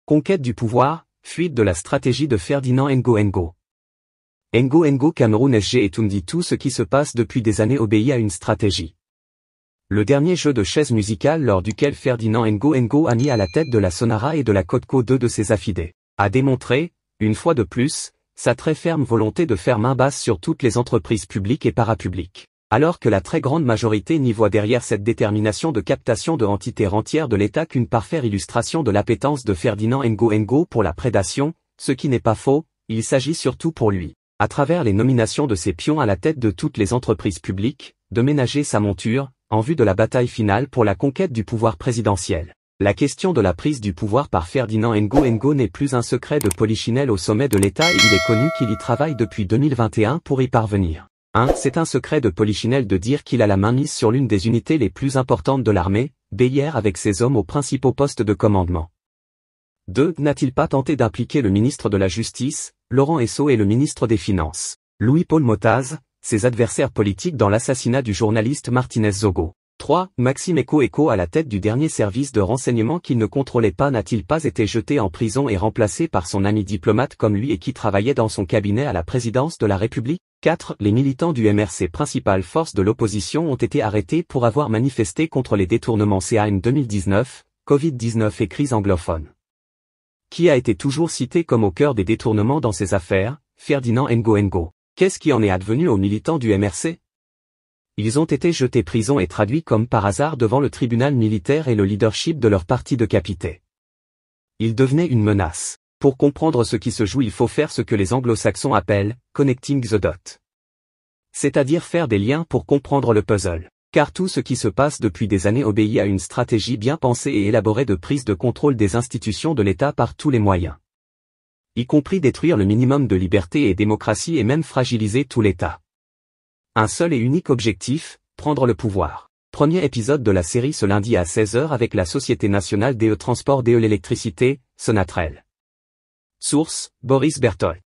Conquête du pouvoir, fuite de la stratégie de Ferdinand Ngo. Ngo Cameroun SG et Tundi. Tout ce qui se passe depuis des années obéit à une stratégie. Le dernier jeu de chaises musicales lors duquel Ferdinand Ngo a mis à la tête de la Sonara et de la Codco deux de ses affidés, a démontré, une fois de plus, sa très ferme volonté de faire main basse sur toutes les entreprises publiques et parapubliques. Alors que la très grande majorité n'y voit derrière cette détermination de captation de entités rentières de l'État qu'une parfaite illustration de l'appétence de Ferdinand Ngo pour la prédation, ce qui n'est pas faux, il s'agit surtout pour lui, à travers les nominations de ses pions à la tête de toutes les entreprises publiques, de ménager sa monture, en vue de la bataille finale pour la conquête du pouvoir présidentiel. La question de la prise du pouvoir par Ferdinand Ngo n'est plus un secret de polichinelle au sommet de l'État et il est connu qu'il y travaille depuis 2021 pour y parvenir. C'est un secret de polichinelle de dire qu'il a la main mise sur l'une des unités les plus importantes de l'armée, Bélière avec ses hommes aux principaux postes de commandement. 2. N'a-t-il pas tenté d'impliquer le ministre de la Justice, Laurent Esso et le ministre des Finances, Louis-Paul Motaz, ses adversaires politiques dans l'assassinat du journaliste Martinez Zogo? 3. Maxime Eko à la tête du dernier service de renseignement qu'il ne contrôlait pas n'a-t-il pas été jeté en prison et remplacé par son ami diplomate comme lui et qui travaillait dans son cabinet à la présidence de la République? 4. Les militants du MRC, principale force de l'opposition, ont été arrêtés pour avoir manifesté contre les détournements CAN 2019, Covid-19 et crise anglophone. Qui a été toujours cité comme au cœur des détournements dans ces affaires? Ferdinand Ngo. Qu'est-ce qui en est advenu aux militants du MRC? Ils ont été jetés prison et traduits comme par hasard devant le tribunal militaire et le leadership de leur parti décapité. Ils devenaient une menace. Pour comprendre ce qui se joue, il faut faire ce que les anglo-saxons appellent « connecting the dot ». C'est-à-dire faire des liens pour comprendre le puzzle. Car tout ce qui se passe depuis des années obéit à une stratégie bien pensée et élaborée de prise de contrôle des institutions de l'État par tous les moyens. Y compris détruire le minimum de liberté et démocratie et même fragiliser tout l'État. Un seul et unique objectif, prendre le pouvoir. Premier épisode de la série ce lundi à 16h avec la Société Nationale des Transports de l'Électricité, Sonatrel. Source, Boris Berthold.